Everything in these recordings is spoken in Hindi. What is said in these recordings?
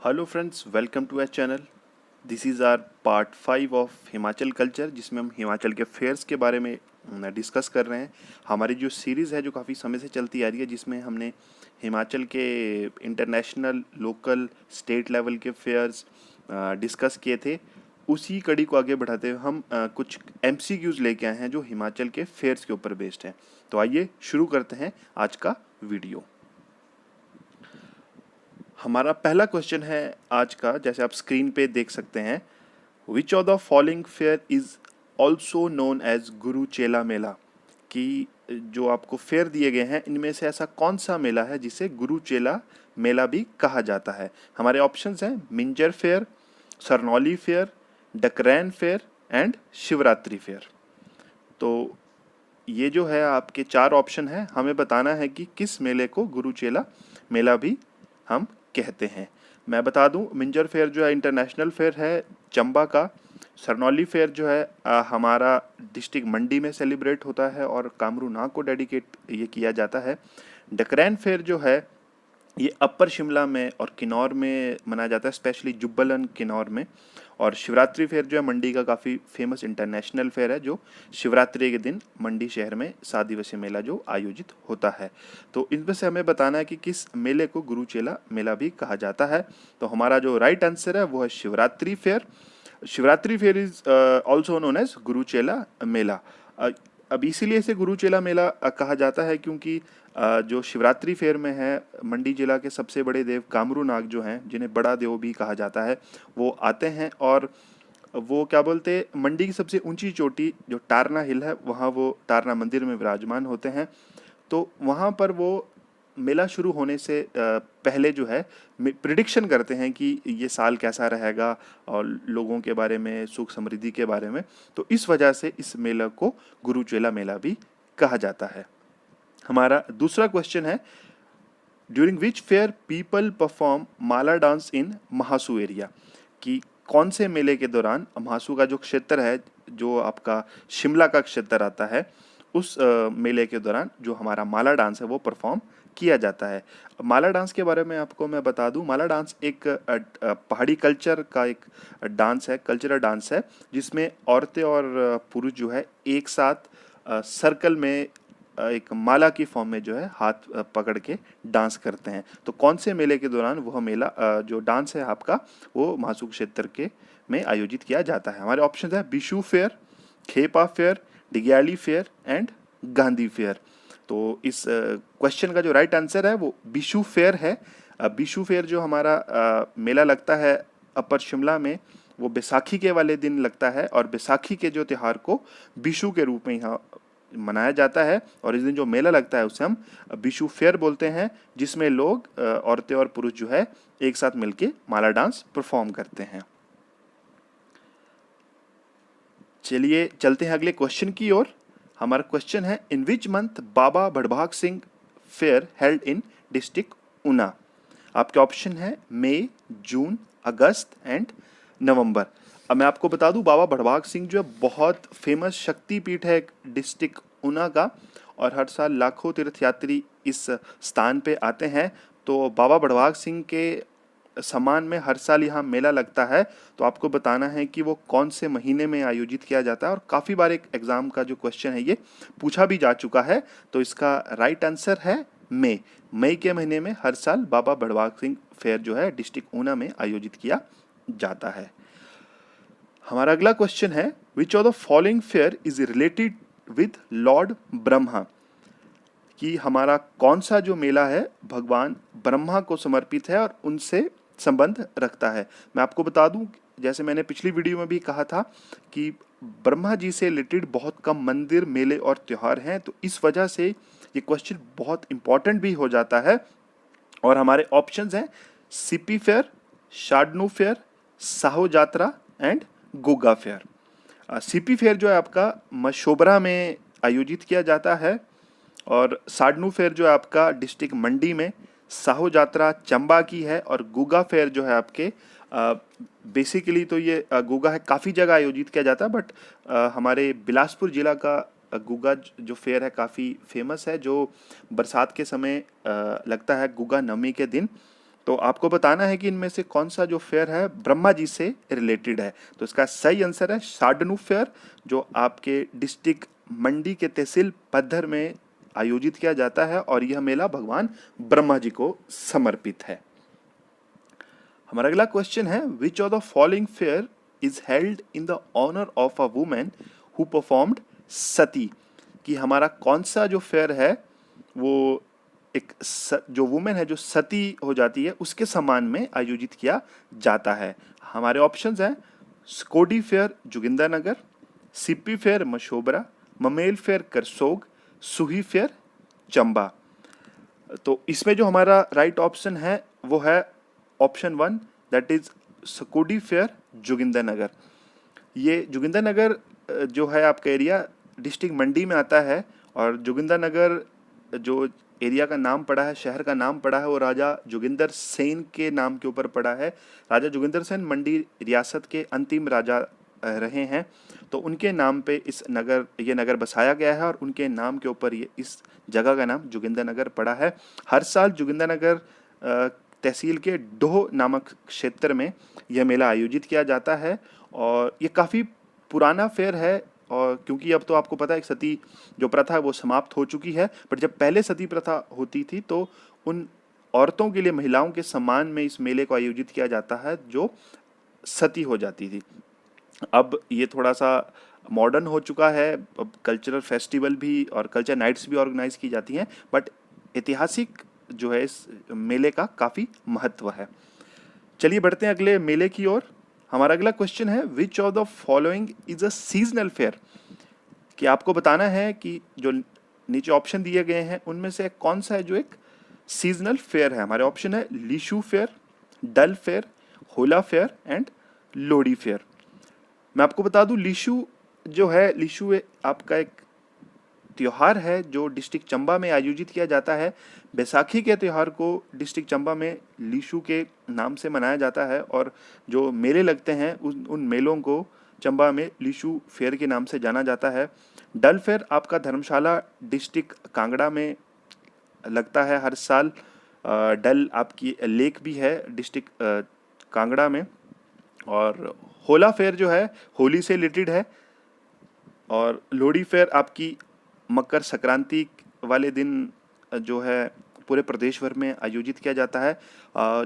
Hello friends, welcome to our channel. This is our part 5 of Himachal culture, जिसमें हम हिमाचल के फेयर्स के बारे में डिस्कस कर रहे हैं। हमारी जो सीरीज़ है जो काफ़ी समय से चलती आ रही है, जिसमें हमने हिमाचल के इंटरनेशनल, लोकल, स्टेट लेवल के फेयर्स डिस्कस किए थे। उसी कड़ी को आगे बढ़ाते हुए हम कुछ MCQs लेके आए हैं जो हिमाचल के फेयर्स के ऊपर बेस्ड हैं। तो आइए शुरू करते हैं आज का वीडियो। हमारा पहला क्वेश्चन है आज का, जैसे आप स्क्रीन पे देख सकते हैं। Which of the following fair is also known as Guru Chela मेला। कि जो आपको फेयर दिए गए हैं, इनमें से ऐसा कौन सा मेला है जिसे गुरु चेला मेला भी कहा जाता है। हमारे ऑप्शंस हैं Minjar fair, Sarnauli fair, Dakrain fair and Shivratri fair. तो ये जो है आपके चार ऑप्शन है, हमें बताना है कि किस मेले को गुरु चेला मेला भी हम कहते हैं। मैं बता दूं, मिंजर फेयर जो है इंटरनेशनल फेयर है चंबा का। सरनौली फेयर जो है हमारा डिस्ट्रिक्ट मंडी में सेलिब्रेट होता है और कामरू नाग को डेडिकेट ये किया जाता है। डकरैन फेयर जो है ये अपर शिमला में और किन्नौर में मनाया जाता है, स्पेशली जुब्बलन किन्नौर में। और शिवरात्रि फेयर जो है मंडी का काफ़ी फेमस इंटरनेशनल फेयर है, जो शिवरात्रि के दिन मंडी शहर में 7 दिवसीय मेला जो आयोजित होता है। तो इनमें से हमें बताना है कि किस मेले को गुरु चेला मेला भी कहा जाता है। तो हमारा जो राइट आंसर है वो है Shivratri fair. Shivratri fair is also known as Guru Chela मेला। अब इसीलिए इसे गुरु चेला मेला कहा जाता है क्योंकि जो शिवरात्रि फेयर में है, मंडी जिला के सबसे बड़े देव कामरू नाग जो हैं, जिन्हें बड़ा देव भी कहा जाता है, वो आते हैं। और वो क्या बोलते, मंडी की सबसे ऊंची चोटी जो टारना हिल है, वहाँ वो टारना मंदिर में विराजमान होते हैं। तो वहाँ पर वो मेला शुरू होने से पहले जो है प्रिडिक्शन करते हैं कि ये साल कैसा रहेगा और लोगों के बारे में, सुख समृद्धि के बारे में। तो इस वजह से इस मेला को गुरु चेला मेला भी कहा जाता है। हमारा दूसरा क्वेश्चन है, during which fair people perform Mala dance in Mahasu area. कि कौन से मेले के दौरान महासू का जो क्षेत्र है, जो आपका शिमला का क्षेत्र आता है, उस मेले के दौरान जो हमारा माला डांस है वो परफॉर्म किया जाता है। माला डांस के बारे में आपको मैं बता दूं, माला डांस एक पहाड़ी कल्चर का एक डांस है, कल्चरल डांस है, जिसमें औरतें और पुरुष जो है एक साथ सर्कल में एक माला की फॉर्म में जो है हाथ पकड़ के डांस करते हैं। तो कौन से मेले के दौरान वह मेला जो डांस है आपका, वो महासू क्षेत्र के में आयोजित किया जाता है। हमारे ऑप्शन है Bishu fair, Khepa fair, Digyali fair and Gandhi fair. तो इस क्वेश्चन का जो राइट आंसर है वो बिशु फेयर है। बिशु फेयर जो हमारा मेला लगता है अपर शिमला में, वो बैसाखी के वाले दिन लगता है। और बैसाखी के जो त्यौहार को बिशु के रूप में यहाँ मनाया जाता है। और इस दिन जो मेला लगता है उसे हम बिशु फेयर बोलते हैं, जिसमें लोग औरतें और पुरुष जो है एक साथ मिलके माला डांस परफॉर्म करते हैं। चलिए चलते हैं अगले क्वेश्चन की ओर। हमारा क्वेश्चन है, in which month Baba Bhadbhag Singh fair held in district Una. आपके ऑप्शन है मई, जून, अगस्त एंड नवंबर। अब मैं आपको बता दूं, बाबा भड़भाग सिंह जो है बहुत फेमस शक्तिपीठ है डिस्ट्रिक्ट ऊना का, और हर साल लाखों तीर्थयात्री इस स्थान पे आते हैं। तो बाबा भड़भाग सिंह के सम्मान में हर साल यहाँ मेला लगता है। तो आपको बताना है कि वो कौन से महीने में आयोजित किया जाता है। और काफ़ी बार एक एग्जाम का जो क्वेश्चन है ये पूछा भी जा चुका है। तो इसका राइट आंसर है मई। मई के महीने में हर साल बाबा भड़भाग सिंह फेयर जो है डिस्ट्रिक्ट ऊना में आयोजित किया जाता है। हमारा अगला क्वेश्चन है, which of the following fair is related with Lord Brahma. कि हमारा कौन सा जो मेला है भगवान ब्रह्मा को समर्पित है और उनसे संबंध रखता है। मैं आपको बता दूं, जैसे मैंने पिछली वीडियो में भी कहा था कि ब्रह्मा जी से रिलेटेड बहुत कम मंदिर, मेले और त्योहार हैं। तो इस वजह से ये क्वेश्चन बहुत इंपॉर्टेंट भी हो जाता है। और हमारे ऑप्शंस हैं Sipi fair, Shadnu fair, Saho Jatra and Goga fair. Sipi fair जो है आपका मशोबरा में आयोजित किया जाता है। और साडनू फेयर जो है आपका डिस्ट्रिक्ट मंडी में, साहो जात्रा चंबा की है, और गुगा फेयर जो है आपके बेसिकली तो ये गुगा है, काफ़ी जगह आयोजित किया जाता है, बट हमारे बिलासपुर जिला का गुगा जो फेयर है काफ़ी फेमस है, जो बरसात के समय लगता है गुगा नवमी के दिन। तो आपको बताना है कि इनमें से कौन सा जो फेयर है ब्रह्मा जी से रिलेटेड है। तो इसका सही आंसर है शार्दुल फेयर, जो आपके डिस्ट्रिक्ट मंडी के तहसील पद्धर में आयोजित किया जाता है और यह मेला भगवान ब्रह्मा जी को समर्पित है। हमारा अगला क्वेश्चन है, which of the following fair is held in the honour of a women who performed sati, कि हमारा कौन सा जो फेयर है वो एक जो वुमेन है जो सती हो जाती है उसके सम्मान में आयोजित किया जाता है। हमारे ऑप्शंस हैं Skodi fair Jogindernagar, Sippi fair Mashobra, Mamel fair Karsog, Suhi fair Chamba. तो इसमें जो हमारा राइट ऑप्शन है वो है option 1, that is Skodi fair Jogindernagar. ये जोगिंदरनगर जो है आपका एरिया डिस्ट्रिक्ट मंडी में आता है, और जोगिंदरनगर जो एरिया का नाम पड़ा है, शहर का नाम पड़ा है, वो राजा जोगिंदर सेन के नाम के ऊपर पड़ा है। राजा जोगिंदर सेन मंडी रियासत के अंतिम राजा रहे हैं, तो उनके नाम पे ये नगर बसाया गया है और उनके नाम के ऊपर ये इस जगह का नाम जोगिंदरनगर पड़ा है। हर साल जोगिंदरनगर तहसील के डोह नामक क्षेत्र में यह मेला आयोजित किया जाता है, और ये काफ़ी पुराना फेयर है। और क्योंकि अब तो आपको पता है सती जो प्रथा है वो समाप्त हो चुकी है, बट जब पहले सती प्रथा होती थी तो उन औरतों के लिए, महिलाओं के सम्मान में इस मेले को आयोजित किया जाता है जो सती हो जाती थी। अब ये थोड़ा सा मॉडर्न हो चुका है, अब कल्चरल फेस्टिवल भी और कल्चर नाइट्स भी ऑर्गेनाइज की जाती हैं, बट ऐतिहासिक जो है इस मेले का काफ़ी महत्व है। चलिए बढ़ते हैं अगले मेले की ओर। हमारा अगला क्वेश्चन है, which of the following is a seasonal fair, कि आपको बताना है कि जो नीचे ऑप्शन दिए गए हैं उनमें से कौन सा है जो एक सीजनल फेयर है। हमारे ऑप्शन है लीशू फेयर, डल फेयर, होला फेयर एंड लोडी फेयर। मैं आपको बता दूं, लीशू आपका एक त्योहार है जो डिस्ट्रिक्ट चंबा में आयोजित किया जाता है। बैसाखी के त्यौहार को डिस्ट्रिक्ट चंबा में लीशू के नाम से मनाया जाता है, और जो मेले लगते हैं उन मेलों को चंबा में लीशू फेयर के नाम से जाना जाता है। डल फेयर आपका धर्मशाला डिस्ट्रिक्ट कांगड़ा में लगता है हर साल। डल आपकी लेक भी है डिस्ट्रिक्ट कांगड़ा में। और होला फेयर जो है होली से रिलेटेड है, और लोहड़ी फेयर आपकी मकर संक्रांति वाले दिन जो है पूरे प्रदेश भर में आयोजित किया जाता है।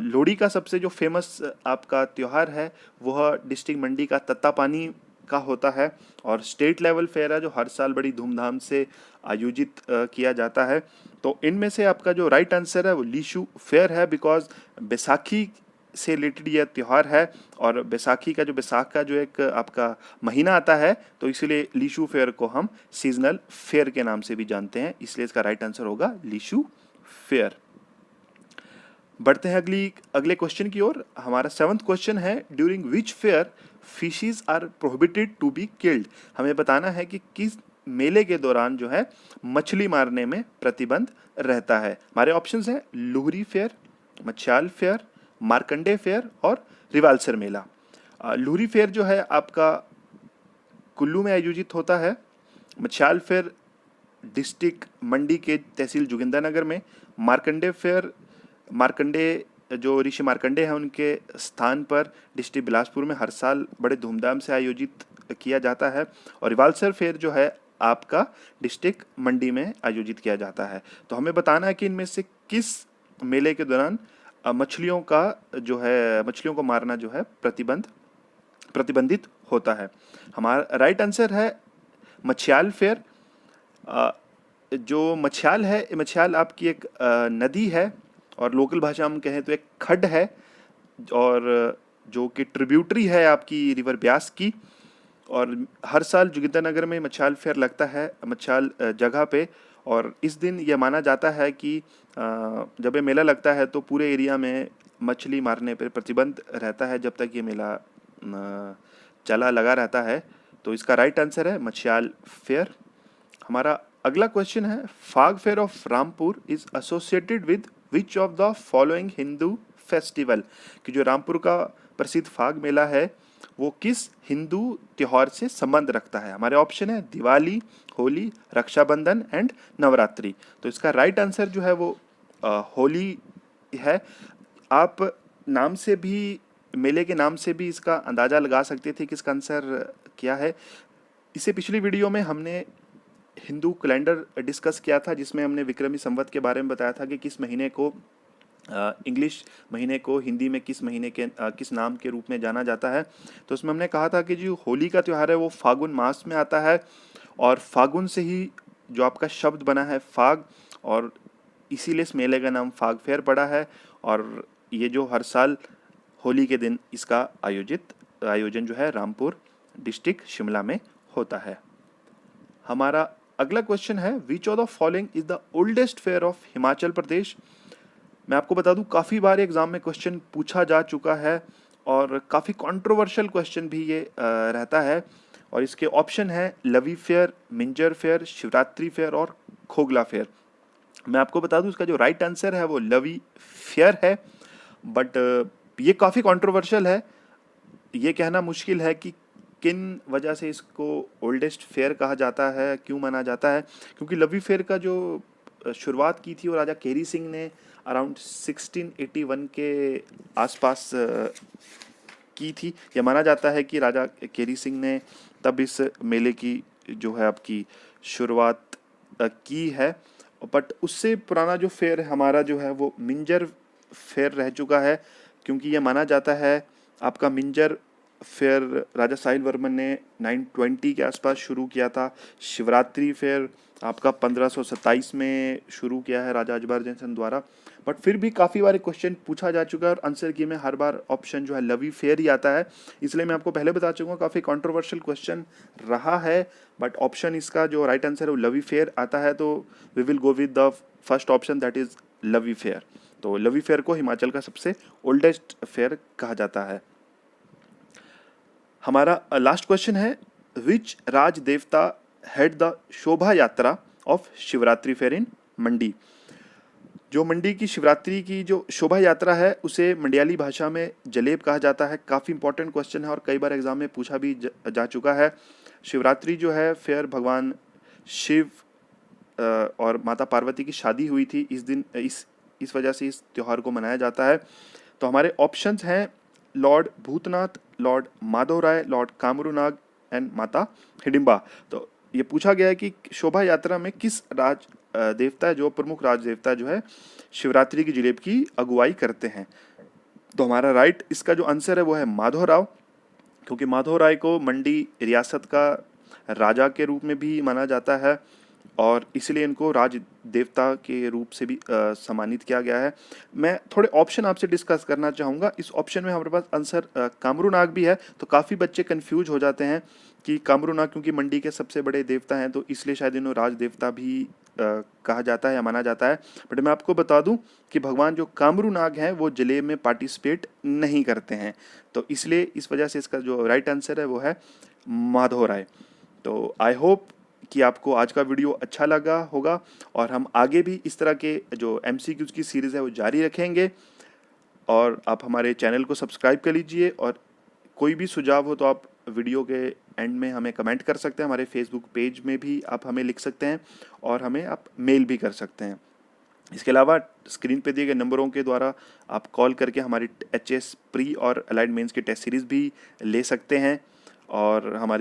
लोहड़ी का सबसे जो फेमस आपका त्यौहार है वह डिस्ट्रिक्ट मंडी का तत्तापानी का होता है, और स्टेट लेवल फेयर है जो हर साल बड़ी धूमधाम से आयोजित किया जाता है। तो इनमें से आपका जो राइट आंसर है वो लीशू फेयर है, बिकॉज बैसाखी से रिलेटेड यह त्यौहार है, और बैसाखी का जो एक आपका महीना आता है, तो इसलिए लीशू फेयर को हम सीजनल फेयर के नाम से भी जानते हैं, इसलिए इसका राइट आंसर होगा लीशू फेयर। बढ़ते हैं अगले क्वेश्चन की ओर। हमारा 7th क्वेश्चन है, during which fair fishes are prohibited to be killed. हमें बताना है कि किस मेले के दौरान जो है मछली मारने में प्रतिबंध रहता है। हमारे ऑप्शंस हैं Lohri fair, Machhal fair, Markande fair और रिवाल्सर मेला। लोहरी फेयर जो है आपका कुल्लू में आयोजित होता है। मछाल फेयर डिस्ट्रिक्ट मंडी के तहसील जोगिंदरनगर में। मार्कंडे जो ऋषि मार्कंडे हैं उनके स्थान पर डिस्ट्रिक्ट बिलासपुर में हर साल बड़े धूमधाम से आयोजित किया जाता है। और रिवाल्सर फेयर जो है आपका डिस्ट्रिक्ट मंडी में आयोजित किया जाता है। तो हमें बताना है कि इनमें से किस मेले के दौरान मछलियों को मारना जो है प्रतिबंधित होता है। हमारा राइट आंसर है मछियाल फेयर। जो मछियाल आपकी एक नदी है, और लोकल भाषा में कहें तो एक खड्ड है, और जो कि ट्रिब्यूटरी है आपकी रिवर ब्यास की। और हर साल जोगिंदरनगर में मछियाल फेयर लगता है मछियाल जगह पे, और इस दिन यह माना जाता है कि जब ये मेला लगता है तो पूरे एरिया में मछली मारने पर प्रतिबंध रहता है जब तक ये मेला लगा रहता है। तो इसका राइट आंसर है मछियाल फेयर। हमारा अगला क्वेश्चन है, फाग fair of Rampur is associated with which of the following Hindu festival, कि जो रामपुर का प्रसिद्ध फाग मेला है वो किस हिंदू त्योहार से संबंध रखता है। हमारे ऑप्शन है दिवाली, होली, रक्षाबंधन एंड नवरात्रि। तो इसका राइट आंसर जो है वो होली है। आप नाम से भी, मेले के नाम से भी इसका अंदाज़ा लगा सकते थे कि इसका आंसर क्या है। इससे पिछली वीडियो में हमने हिंदू कैलेंडर डिस्कस किया था, जिसमें हमने विक्रमी संवत के बारे में बताया था कि किस महीने को, इंग्लिश महीने को हिंदी में किस महीने के किस नाम के रूप में जाना जाता है। तो उसमें हमने कहा था कि जो होली का त्यौहार है वो फागुन मास में आता है, और फागुन से ही जो आपका शब्द बना है फाग, और इसीलिए इस मेले का नाम फाग फेयर पड़ा है। और ये जो हर साल होली के दिन इसका आयोजन जो है रामपुर डिस्ट्रिक्ट शिमला में होता है। हमारा अगला क्वेश्चन है, which of the following is the oldest fair of Himachal Pradesh. मैं आपको बता दूं, काफ़ी बार एग्जाम में क्वेश्चन पूछा जा चुका है और काफ़ी कंट्रोवर्शियल क्वेश्चन भी ये रहता है। और इसके ऑप्शन है Lavi fair, Minjar fair, Shivratri fair और खोगला फेयर। मैं आपको बता दूं, इसका जो राइट आंसर है वो लवी फेयर है, बट ये काफ़ी कंट्रोवर्शियल है। ये कहना मुश्किल है कि किन वजह से इसको ओल्डेस्ट फेयर कहा जाता है, क्यों माना जाता है। क्योंकि लवी फेयर का जो शुरुआत की थी वो राजा केरी सिंह ने अराउंड 1681 के आसपास की थी। यह माना जाता है कि राजा केरी सिंह ने तब इस मेले की जो है आपकी शुरुआत की है। बट उससे पुराना जो फेयर हमारा जो है वो मिंजर फेयर रह चुका है, क्योंकि यह माना जाता है आपका मिंजर फेयर राजा साहिल वर्मन ने 920 के आसपास शुरू किया था। शिवरात्रि फेयर आपका 1527 में शुरू किया है राजा अजबर जैसन द्वारा। बट फिर भी काफ़ी बार क्वेश्चन पूछा जा चुका है और आंसर की में हर बार ऑप्शन जो है लवी फेयर ही आता है। इसलिए मैं आपको पहले बता चुका हूँ, काफ़ी कंट्रोवर्शियल क्वेश्चन रहा है, बट ऑप्शन इसका जो राइट आंसर है वो लवी फेयर आता है। तो we will go with the first option, that is Lavi fair. तो लवी फेयर को हिमाचल का सबसे ओल्डेस्ट फेयर कहा जाता है। हमारा लास्ट क्वेश्चन है, विच राज देवता हेड द शोभा यात्रा ऑफ शिवरात्रि फेयर इन मंडी। जो मंडी की शिवरात्रि की जो शोभा यात्रा है उसे मंडियाली भाषा में जलेब कहा जाता है। काफ़ी इंपॉर्टेंट क्वेश्चन है और कई बार एग्जाम में पूछा भी जा चुका है। शिवरात्रि जो है फेयर भगवान शिव और माता पार्वती की शादी हुई थी इस दिन, इस वजह से इस त्यौहार को मनाया जाता है। तो हमारे ऑप्शंस हैं lord Bhutnath, lord Madhav Rai, lord Kamrunag and Mata Hidimba. तो ये पूछा गया है कि शोभा यात्रा में किस राज देवता है, जो प्रमुख राज देवता जो है शिवरात्रि की जलेब की अगुवाई करते हैं। तो हमारा राइट इसका जो आंसर है वो है माधव राव, क्योंकि माधव राय को मंडी रियासत का राजा के रूप में भी माना जाता है और इसलिए इनको राज देवता के रूप से भी सम्मानित किया गया है। मैं थोड़े ऑप्शन आपसे डिस्कस करना चाहूँगा। इस ऑप्शन में हमारे पास आंसर कामरूनाग भी है, तो काफ़ी बच्चे कंफ्यूज हो जाते हैं कि कामरूनाग क्योंकि मंडी के सबसे बड़े देवता हैं तो इसलिए शायद इन्हें राज देवता भी कहा जाता है या माना जाता है। बट मैं आपको बता दूं कि भगवान जो कामरूनाग हैं वो जलेब में पार्टिसिपेट नहीं करते हैं, तो इसलिए इस वजह से इसका जो राइट आंसर है वो है माधव राय। तो आई होप कि आपको आज का वीडियो अच्छा लगा होगा और हम आगे भी इस तरह के जो MCQs की सीरीज़ है वो जारी रखेंगे। और आप हमारे चैनल को सब्सक्राइब कर लीजिए और कोई भी सुझाव हो तो आप वीडियो के एंड में हमें कमेंट कर सकते हैं। हमारे फेसबुक पेज में भी आप हमें लिख सकते हैं और हमें आप मेल भी कर सकते हैं। इसके अलावा स्क्रीन पे दिए गए नंबरों के द्वारा आप कॉल करके हमारी HS प्री और अलाइड मेंस की टेस्ट सीरीज़ भी ले सकते हैं और हमारी